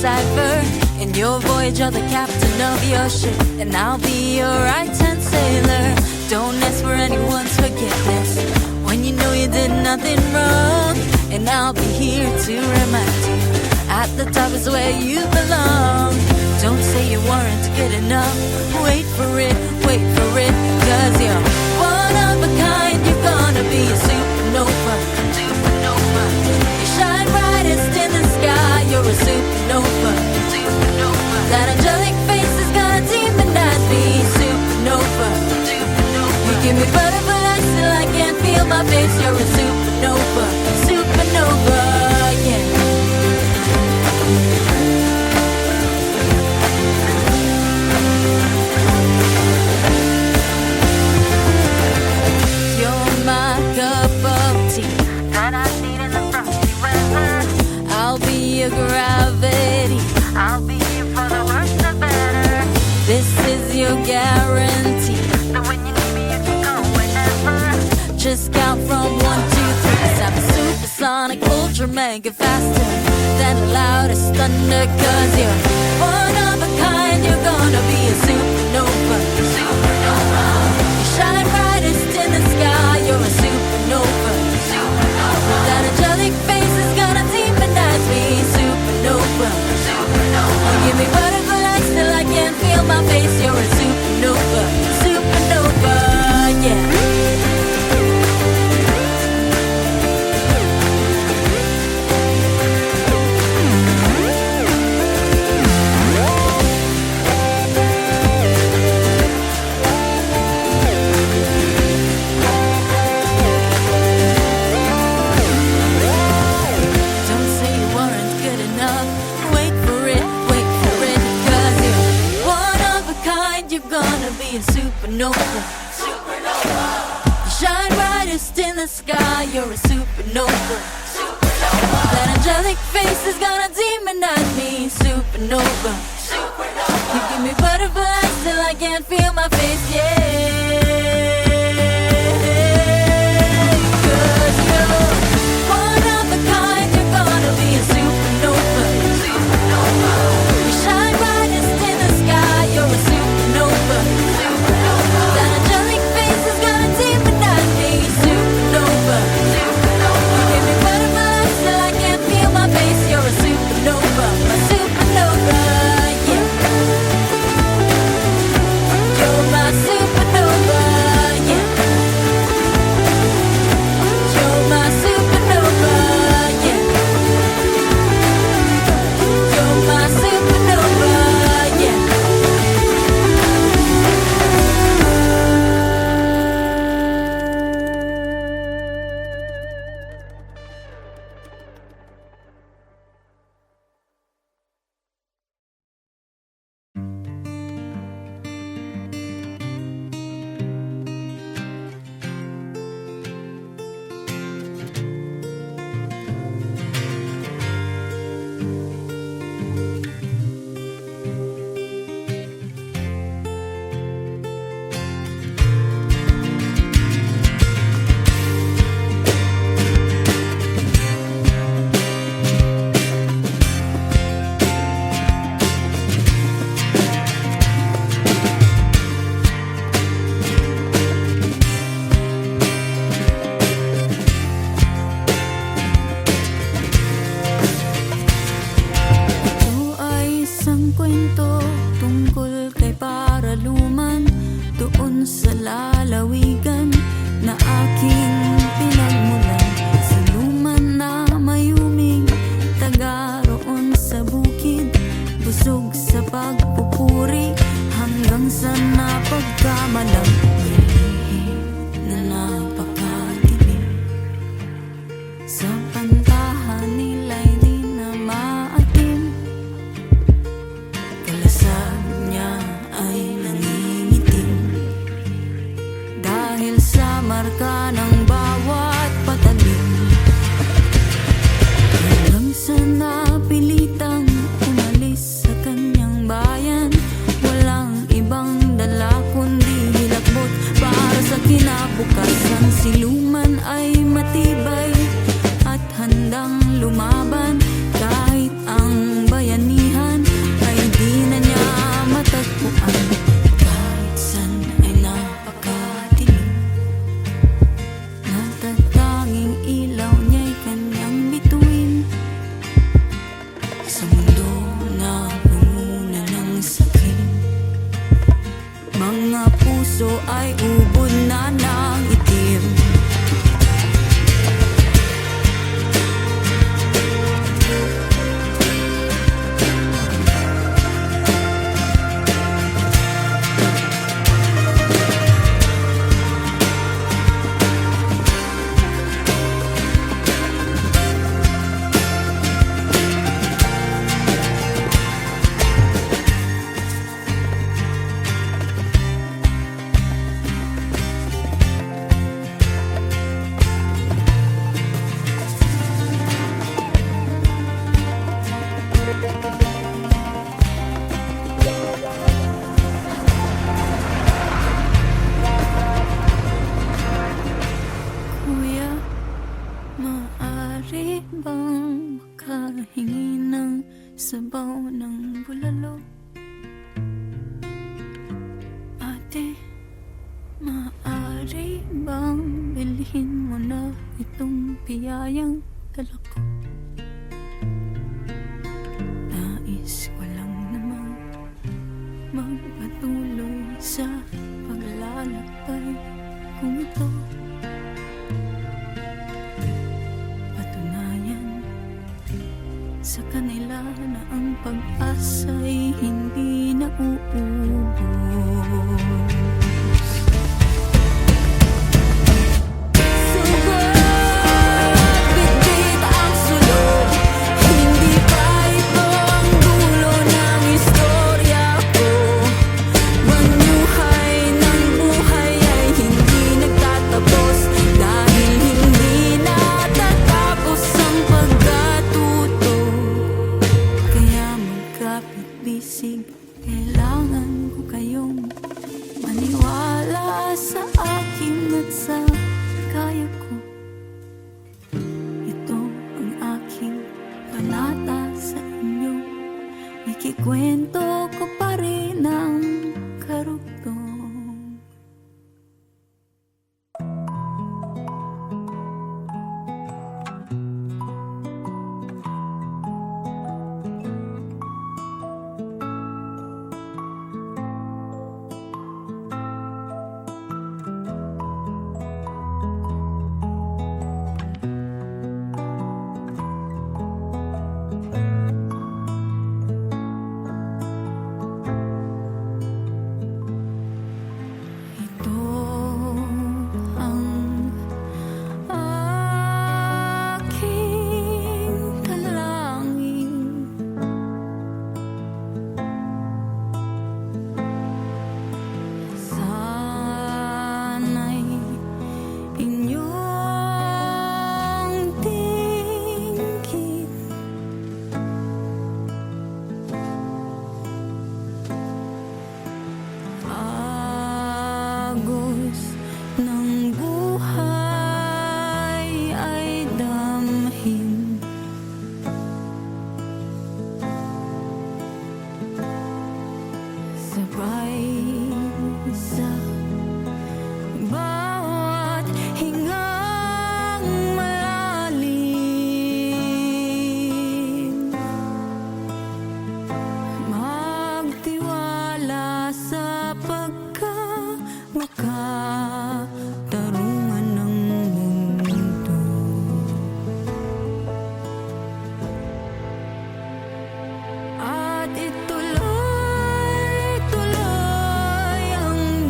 decipher. In your voyage, you're the captain of your ship, and I'll be your right-hand sailor. Don't ask for anyone's forgiveness when you know you did nothing wrong, and I'll be here to remind you, at the top is where you belong. Don't say you weren't good enough. Wait for it, cause you're one of a kind. You're gonna be a supernova, supernova. You shine brightest in the sky. You're a supernova, supernova. That angelic face is gonna demonize me. Supernova, supernova. You give me butterflies till I can't feel my face. You're a supernova, supernova, yeah. Gravity, I'll be here for the worst or better. This is your guarantee, that when you need me you can go whenever. Just count from 1, 2, 3, 'cause I'm supersonic, ultra mega faster than the loudest thunder. Cause you're one of a kind. You're gonna be a supernova, supernova. You shine brightest in the sky. You're a supernova, supernova. That angelic face is gonna demonize me. Supernova, supernova. Give me butterflies till I can't feel my face. You're a supernova, supernova, yeah. Supernova, supernova. You shine brightest in the sky. You're a supernova, supernova. That angelic face is gonna demonize me. Supernova, supernova. You give me butterflies till I can't feel my face, yeah. Cause you're one of a kind. You're gonna be a supernova, supernova. You shine brightest in the sky. You're a supernova, supernova. That angelic face is gonna demonize me. Supernova, supernova. You give me butterflies till I can't feel my face. You're a supernova, a supernova, yeah. You're my supernova, yeah. You're my supernova, yeah. You're my supernova, yeah. Walang ibang dala kundi hilakbot para sa puso ay ubod na ng itim. Kuya, maaari bang makahingi ng sabaw ng bulalo? Ate, maaari bang bilhin mo na itong biyayang dala ko? Nais ko lang namang magpatuloy sa paglalakbay kung ito. Patunayan sa kanila na ang pag-asa'y hindi nauubos. Bisig, kailangan ko kayong maniwala sa akin at sa kaya ko. Ito ang aking panata sa inyo, ikikwento ko pa rin ang karugtong. At ituloy ang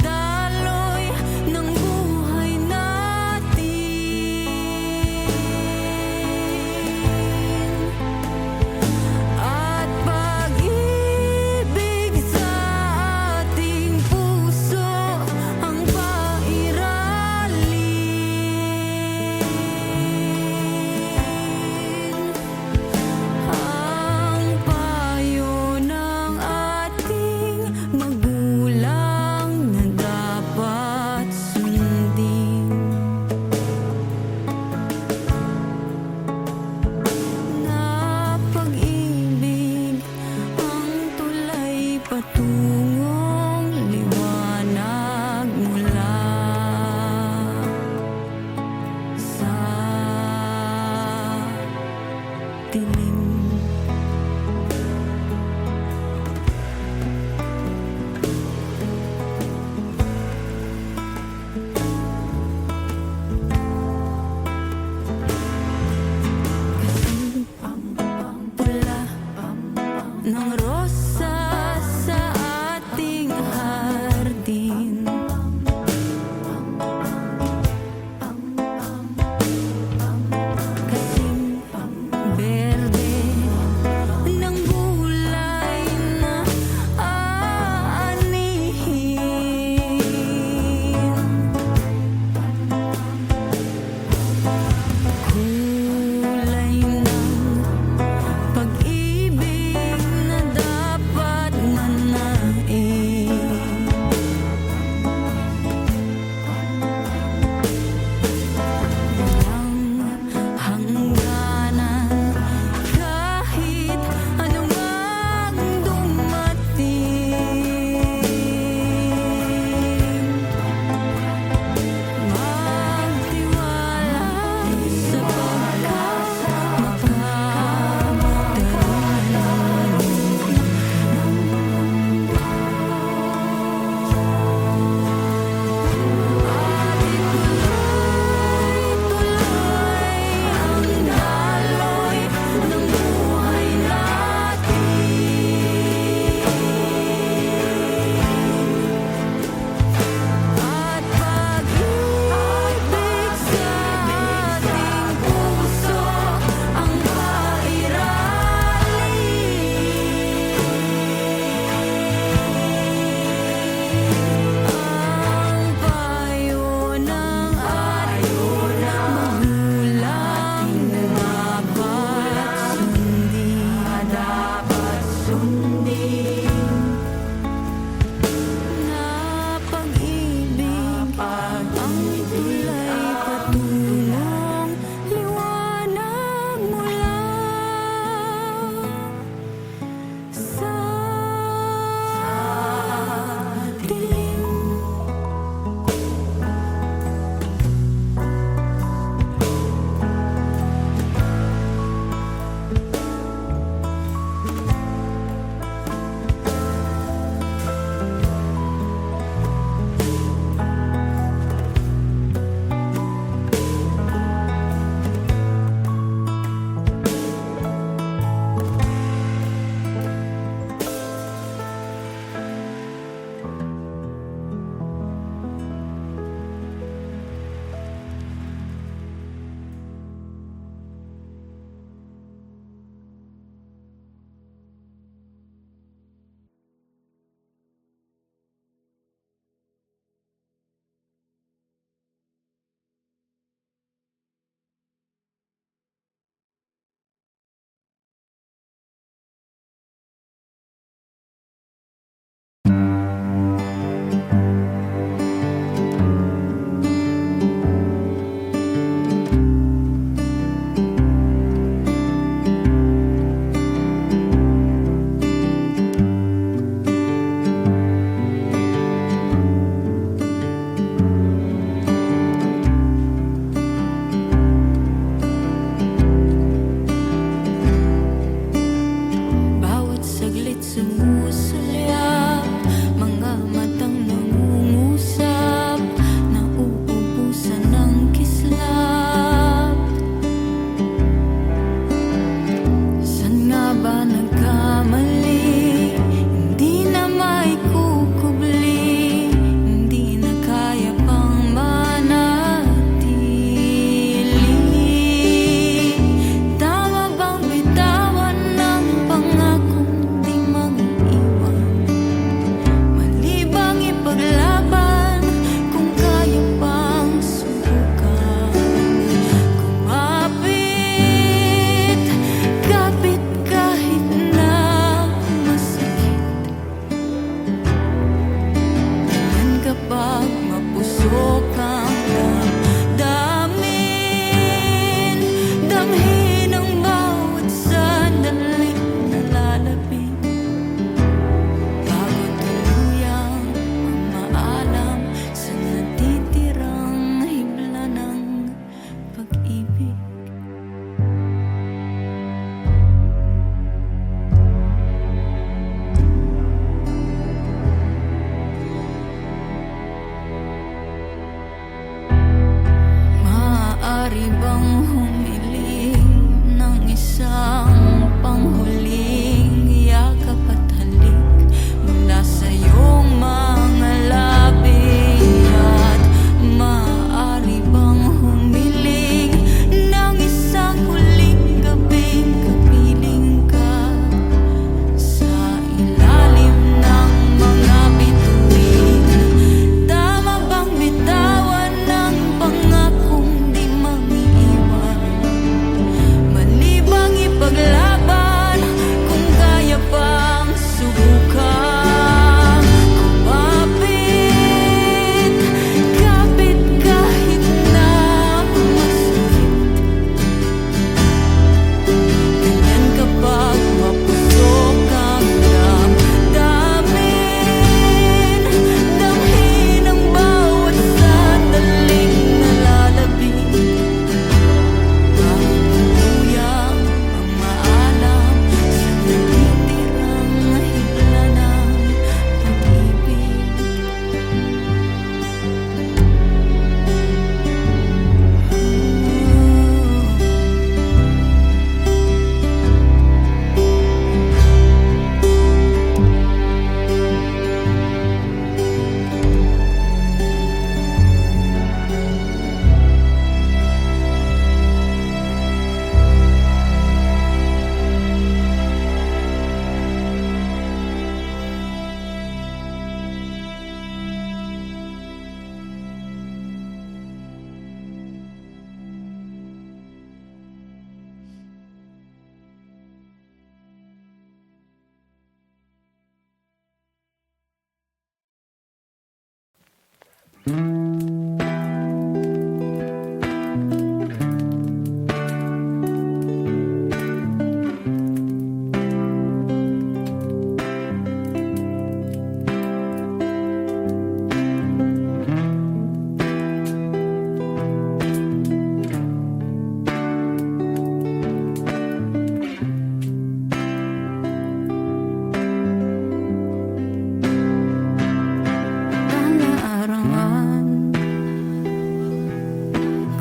Larawan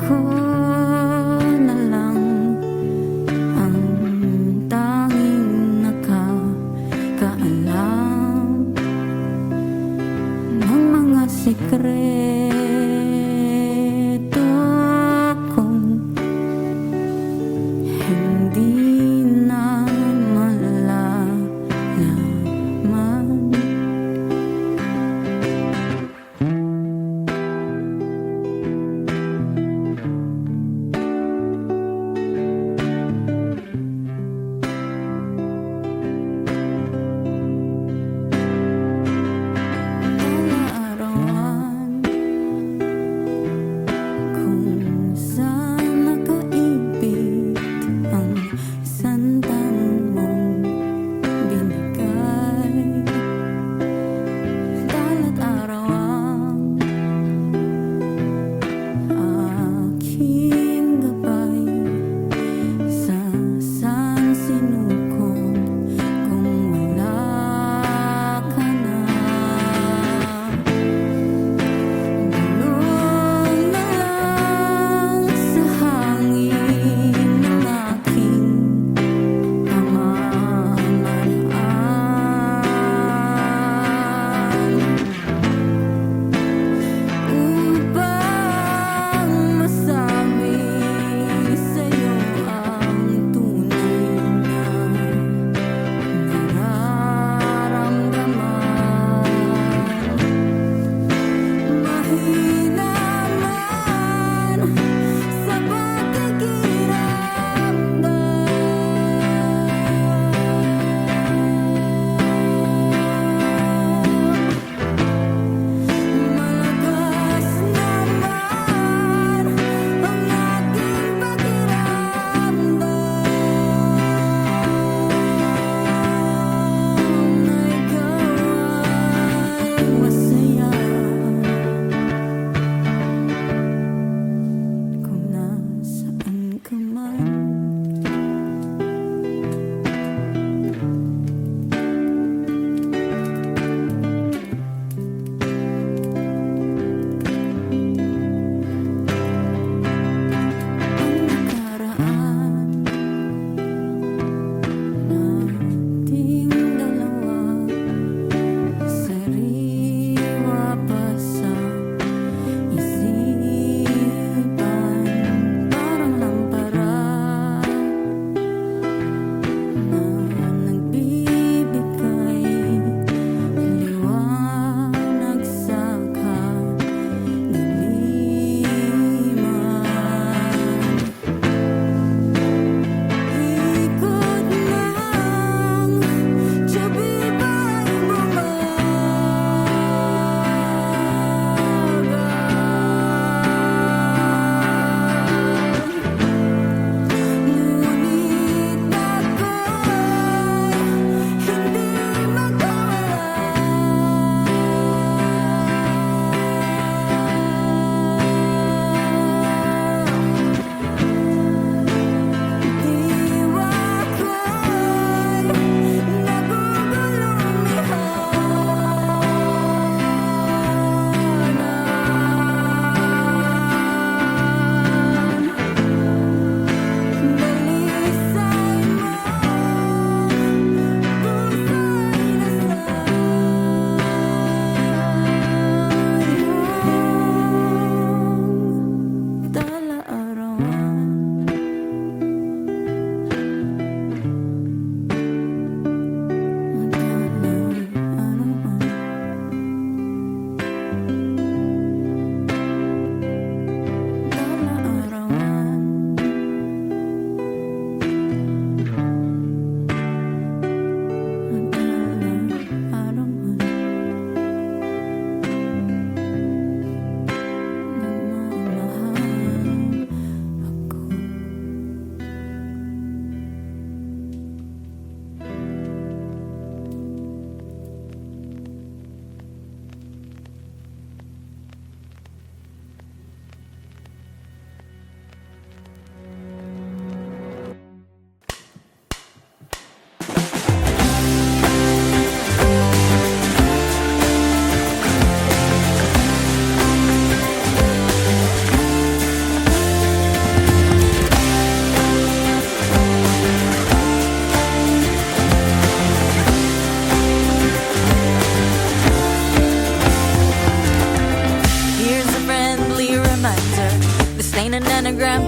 ko na lang ang tanging nakakaalam ng mga sikreto kong hindi na malalaman. Larawan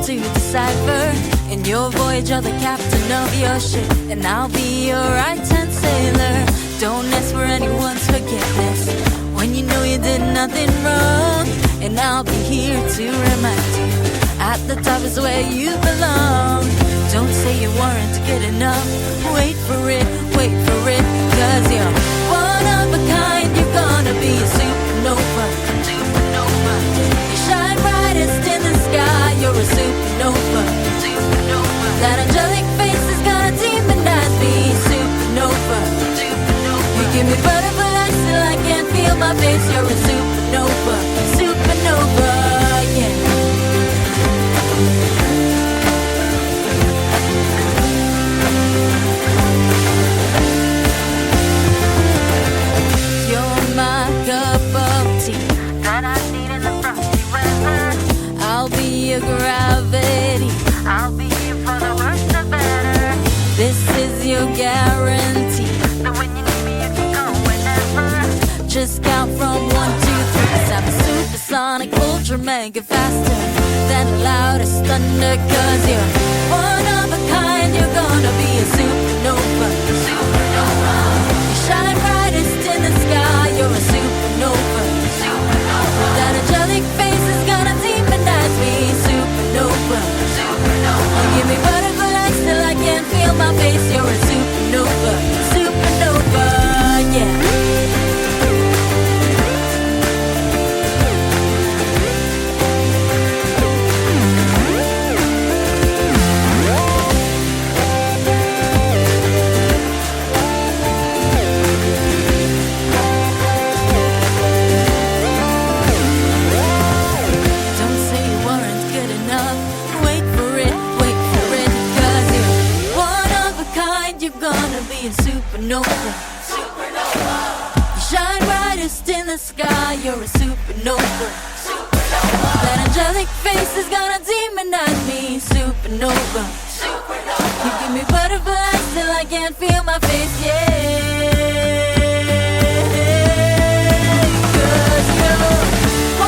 to decipher. In your voyage, you're the captain of your ship, and I'll be your right-hand sailor. Don't ask for anyone's forgiveness when you know you did nothing wrong, and I'll be here to remind you, at the top is where you belong. Don't say you weren't good enough. Wait for it, cause you're one of a kind. You're gonna be a supernova. You shine brightest in the sky. You're a supernova. That angelic face is gonna demonize me. Supernova. You give me butterflies till I can't feel my face. You're a supernova. Supernova, yeah. Gravity, I'll be here for the worst or better. This is your guarantee. So when you need me, you can go whenever. Just count from 1, 2, 3. 'Cause I'm a supersonic, ultra mega faster than the loudest thunder. 'Cause you're one of a kind. You're gonna be a supernova. Supernova. You shine brightest in the sky. You're a supernova. Supernova. That angelic face is gonna demonize me. Supernova. You give me butterflies till I can't feel my face. You're a supernova. Supernova, yeah. Supernova. Supernova. You shine brightest in the sky. You're a supernova. Supernova. That angelic face is gonna demonize me. Supernova. Supernova. You give me butterflies till I can't feel my face. Yeah. 'Cause you're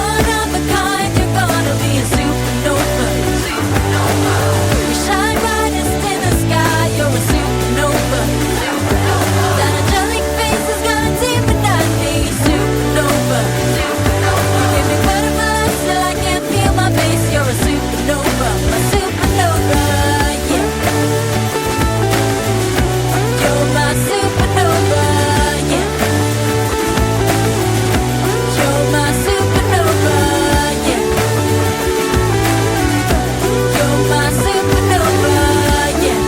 one of a kind. You're gonna be a supernova. Supernova. You shine brightest in the sky. You're a supernova. That angelic face is gonna demonize me. Supernova. You give me butterflies till I can't feel my face. You're a supernova. My supernova, yeah. You're my supernova, yeah. You're my supernova, yeah. You're my supernova, yeah.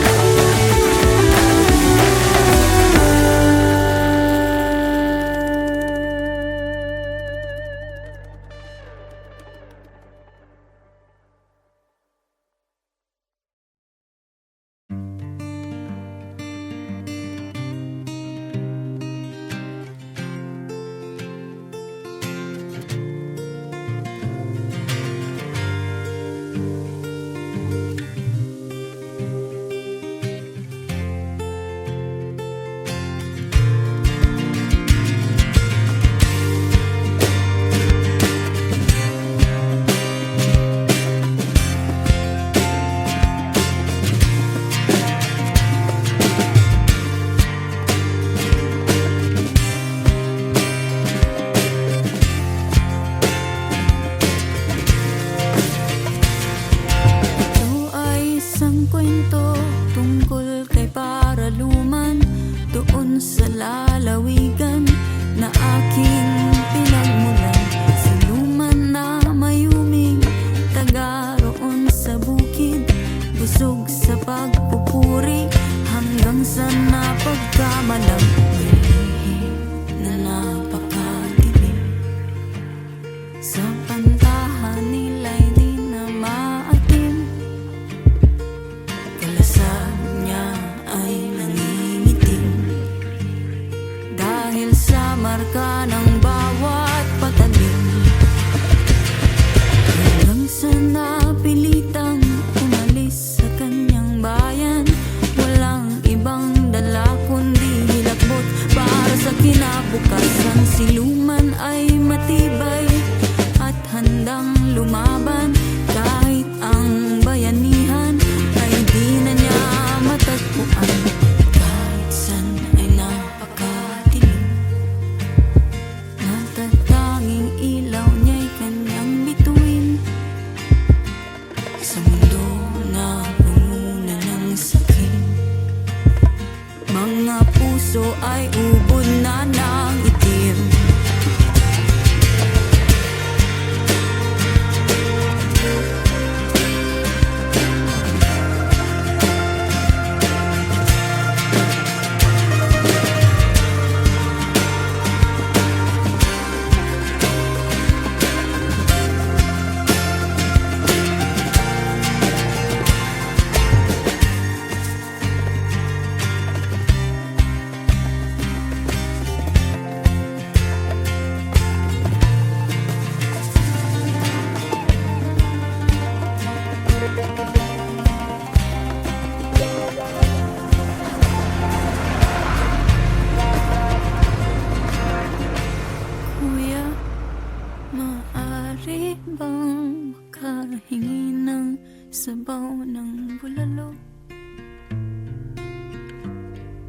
Maaari bang makahingi ng sabaw ng bulalo?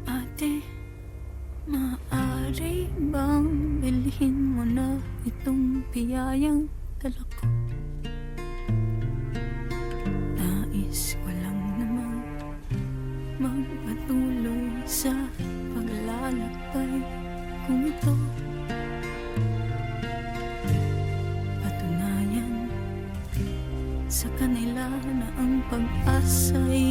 Ate, maaari bang bilhin mo na itong biyayang dala ko? Nais ko lang namang magpatuloy sa paglalakbay kung ito patunayan sa kanila na ang pag-asa'y